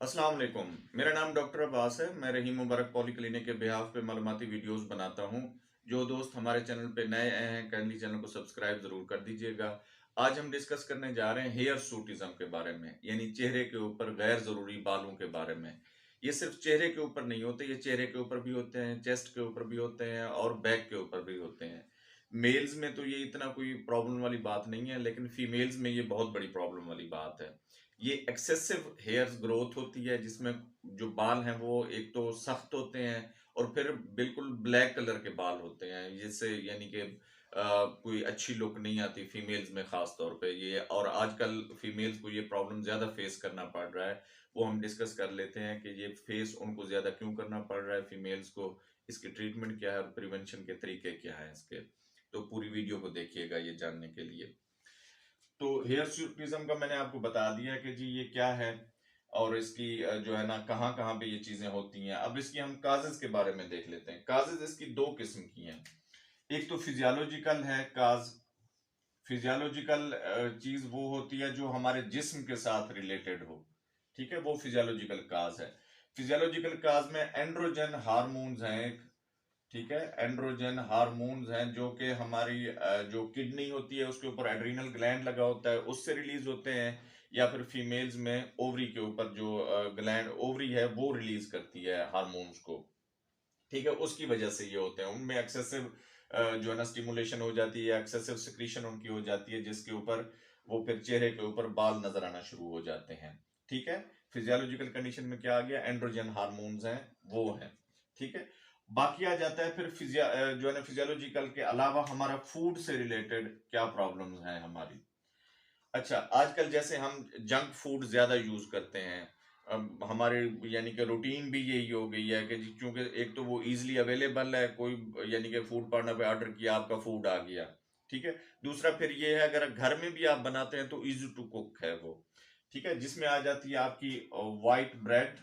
अस्सलाम वालेकुम। मेरा नाम डॉक्टर अब्बास है। मैं रहीम मुबारक पॉलीक्लिनिक के बिहाफ पे मालूमाती वीडियोस बनाता हूँ। जो दोस्त हमारे चैनल पे नए आए हैं काइंडली चैनल को सब्सक्राइब जरूर कर दीजिएगा। आज हम डिस्कस करने जा रहे हैं हेयर सूटिज्म के बारे में, यानी चेहरे के ऊपर गैर जरूरी बालों के बारे में। ये सिर्फ चेहरे के ऊपर नहीं होते, ये चेहरे के ऊपर भी होते हैं, चेस्ट के ऊपर भी होते हैं और बैक के ऊपर भी होते हैं। मेल्स में तो ये इतना कोई प्रॉब्लम वाली बात नहीं है, लेकिन फीमेल्स में ये बहुत बड़ी प्रॉब्लम वाली बात है। ये एक्सेसिव हेयर ग्रोथ होती है, जिसमें जो बाल हैं वो एक तो सख्त होते हैं और फिर बिल्कुल ब्लैक कलर के बाल होते हैं, जिससे यानी कि कोई अच्छी लुक नहीं आती फीमेल्स में खास तौर पे ये। और आजकल फीमेल्स को ये प्रॉब्लम ज्यादा फेस करना पड़ रहा है। वो हम डिस्कस कर लेते हैं कि ये फेस उनको ज्यादा क्यों करना पड़ रहा है फीमेल्स को, इसकी ट्रीटमेंट क्या है और प्रिवेंशन के तरीके क्या है इसके। तो पूरी वीडियो को देखिएगा ये जानने के लिए। तो हेयर सूटिज्म का मैंने आपको बता दिया कि जी ये क्या है और इसकी जो है ना कहाँ कहाँ पे ये चीजें होती हैं। अब इसकी हम काजेज के बारे में देख लेते हैं। काजेज इसकी दो किस्म की हैं। एक तो फिजियोलॉजिकल है काज। फिजियोलॉजिकल चीज वो होती है जो हमारे जिस्म के साथ रिलेटेड हो, ठीक है, वो फिजियोलॉजिकल काज है। फिजियोलॉजिकल काज में एंड्रोजन हार्मोन्स हैं, ठीक है, एंड्रोजन हार्मोन्स हैं जो कि हमारी जो किडनी होती है उसके ऊपर एड्रीनल ग्लैंड लगा होता है, उससे रिलीज होते हैं। या फिर फीमेल्स में ओवरी के ऊपर जो ग्लैंड ओवरी है वो रिलीज करती है हार्मोन्स को, ठीक है, उसकी वजह से ये होते हैं। उनमें एक्सेसिव जो है ना स्टिमुलेशन हो जाती है, एक्सेसिव सिक्रीशन उनकी हो जाती है, जिसके ऊपर वो फिर चेहरे के ऊपर बाल नजर आना शुरू हो जाते हैं, ठीक है। फिजियोलॉजिकल कंडीशन में क्या आ गया, एंड्रोजन हार्मोन्स हैं वो हैं, ठीक है। बाकी आ जाता है फिर जो है ना फिजियोलॉजिकल के अलावा हमारा फूड से रिलेटेड क्या प्रॉब्लम्स हैं हमारी। अच्छा, आजकल जैसे हम जंक फूड ज्यादा यूज करते हैं, अब हमारे यानी कि रूटीन भी यही हो गई है कि क्योंकि एक तो वो इजीली अवेलेबल है, कोई यानी कि फूड पार्टनर पे ऑर्डर किया आपका फूड आ गया, ठीक है। दूसरा फिर ये है अगर घर में भी आप बनाते हैं तो इजी टू कुक है वो, ठीक है, जिसमें आ जाती है आपकी वाइट ब्रेड,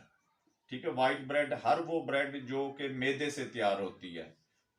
ठीक है। वाइट ब्रेड हर वो ब्रेड जो कि मैदे से तैयार होती है,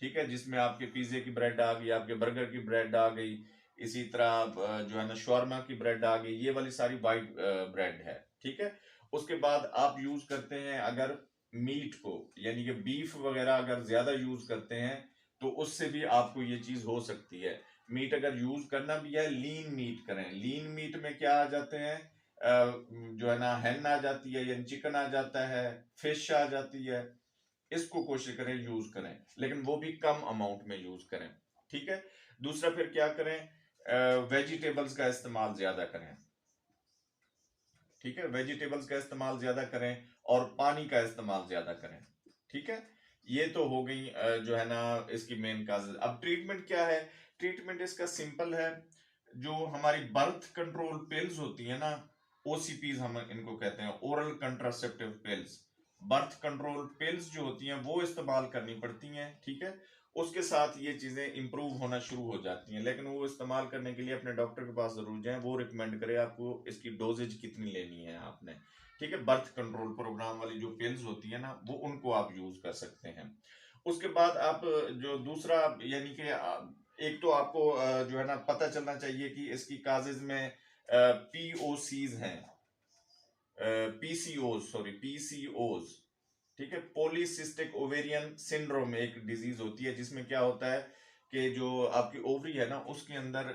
ठीक है, जिसमें आपके पिज्जे की ब्रेड आ गई, आपके बर्गर की ब्रेड आ गई, इसी तरह जो है ना शॉर्मा की ब्रेड आ गई, ये वाली सारी वाइट ब्रेड है, ठीक है। उसके बाद आप यूज करते हैं अगर मीट को, यानी कि बीफ वगैरह अगर ज्यादा यूज करते हैं तो उससे भी आपको ये चीज हो सकती है। मीट अगर यूज करना भी है, लीन मीट करें। लीन मीट में क्या आ जाते हैं, जो है ना हैन आ जाती है, यानी चिकन आ जाता है, फिश आ जाती है। इसको कोशिश करें यूज करें, लेकिन वो भी कम अमाउंट में यूज करें, ठीक है। दूसरा फिर क्या करें, वेजिटेबल्स का इस्तेमाल ज्यादा करें, ठीक है, वेजिटेबल्स का इस्तेमाल ज्यादा करें और पानी का इस्तेमाल ज्यादा करें, ठीक है। ये तो हो गई जो है ना इसकी मेन काज। अब ट्रीटमेंट क्या है, ट्रीटमेंट इसका सिंपल है। जो हमारी बर्थ कंट्रोल पिल्स होती है ना, ओसीपीज हम इनको कहते हैं, oral contraceptive pills. Birth control pills जो होती हैं वो इस्तेमाल करनी पड़ती हैं, ठीक है। उसके साथ ये चीजें इंप्रूव होना शुरू हो जाती हैं, लेकिन वो इस्तेमाल करने के लिए अपने डॉक्टर के पास जरूर जाएं, वो रिकमेंड करे आपको इसकी डोजेज कितनी लेनी है आपने, ठीक है। बर्थ कंट्रोल प्रोग्राम वाली जो पिल्स होती है ना वो उनको आप यूज कर सकते हैं। उसके बाद आप जो दूसरा यानी कि एक तो आपको जो है ना पता चलना चाहिए कि इसकी काजेज में पीओसीज हैं, पीसीओज, सॉरी पीसीओज, ठीक है। पॉलीसिस्टिक ओवेरियन सिंड्रोम एक डिजीज होती है जिसमें क्या होता है कि जो आपकी ओवरी है ना उसके अंदर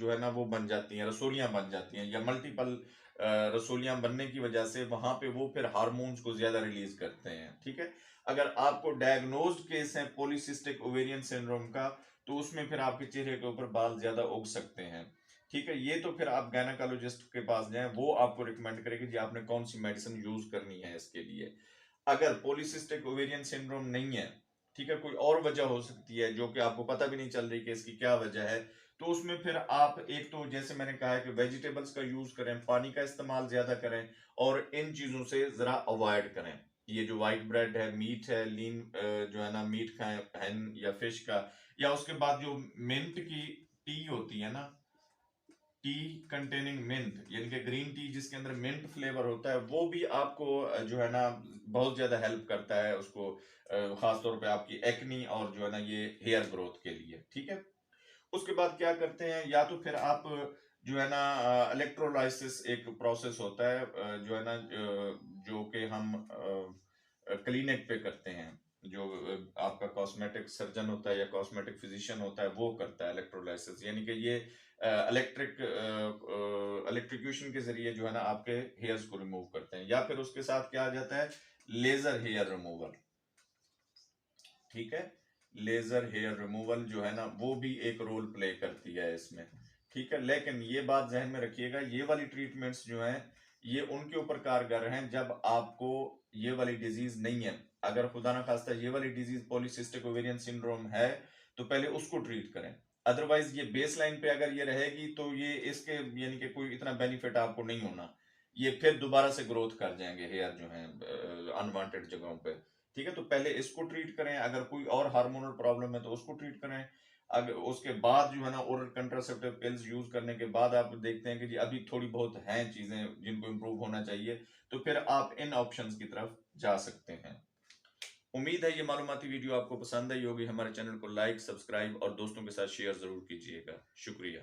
जो है ना वो बन जाती हैं, रसोलियां बन जाती हैं, या मल्टीपल रसोलियां बनने की वजह से वहां पे वो फिर हार्मोन्स को ज्यादा रिलीज करते हैं, ठीक है। अगर आपको डायग्नोज्ड केस है पॉलीसिस्टिक ओवेरियन सिंड्रोम का, तो उसमें फिर आपके चेहरे के ऊपर बाल ज्यादा उग सकते हैं, ठीक है। ये तो फिर आप गायनाकोलॉजिस्ट के पास जाएं, वो आपको रिकमेंड करेगी जी आपने कौन सी मेडिसिन यूज करनी है इसके लिए। अगर पॉलीसिस्टिक ओवेरियन सिंड्रोम नहीं है, ठीक है, कोई और वजह हो सकती है जो कि आपको पता भी नहीं चल रही कि इसकी क्या वजह है, तो उसमें फिर आप एक तो जैसे मैंने कहा है कि वेजिटेबल्स का यूज करें, पानी का इस्तेमाल ज्यादा करें और इन चीजों से जरा अवॉइड करें। ये जो व्हाइट ब्रेड है, मीट है, लीन जो है ना मीट खाएं, हैन या फिश का। या उसके बाद जो मिंट की टी होती है ना, टी कंटेनिंग मिंट, यानी कि ग्रीन टी जिसके अंदर मिंट फ्लेवर होता है, वो भी आपको जो है ना बहुत ज्यादा हेल्प करता है उसको, खास तौर पे आपकी एक्नी और जो है ना ये हेयर ग्रोथ के लिए, ठीक है। उसके बाद क्या करते हैं, या तो फिर आप जो है ना इलेक्ट्रोलाइसिस एक प्रोसेस होता है, जो है ना जो कि हम क्लिनिक पे करते हैं। जो आपका कॉस्मेटिक सर्जन होता है या कॉस्मेटिक फिजिशियन होता है वो करता है इलेक्ट्रोलाइसिस, यानी कि ये इलेक्ट्रिक्यूशन के जरिए जो है ना आपके हेयर्स को रिमूव करते हैं। या फिर उसके साथ क्या आ जाता है, लेजर हेयर रिमूवल। ठीक है, लेजर हेयर रिमूवल जो है ना वो भी एक रोल प्ले करती है इसमें। ठीक है, लेकिन ये बात जहन में रखिएगा, ये वाली ट्रीटमेंट्स जो हैं ये उनके ऊपर कारगर हैं जब आपको ये वाली डिजीज नहीं है। अगर खुदा ना खास्ता ये वाली डिजीज पॉलीसिस्टिक ओवेरियन सिंड्रोम है तो पहले उसको ट्रीट करें। अदरवाइज ये बेस लाइन पे अगर ये रहेगी तो ये इसके यानी कि कोई इतना बेनिफिट आपको नहीं होना। ये फिर दोबारा से ग्रोथ कर जाएंगे हेयर जो है अनवांटेड जगहों पे। ठीक है, तो पहले इसको ट्रीट करें, अगर कोई और हार्मोनल प्रॉब्लम है तो उसको ट्रीट करें। अगर उसके बाद जो है ना ओरल कंट्रासेप्टिव पिल्स यूज करने के बाद आप देखते हैं कि जी अभी थोड़ी बहुत हैं चीजें जिनको इम्प्रूव होना चाहिए, तो फिर आप इन ऑप्शंस की तरफ जा सकते हैं। उम्मीद है ये मालूमाती वीडियो आपको पसंद आई होगी। हमारे चैनल को लाइक, सब्सक्राइब और दोस्तों के साथ शेयर जरूर कीजिएगा। शुक्रिया।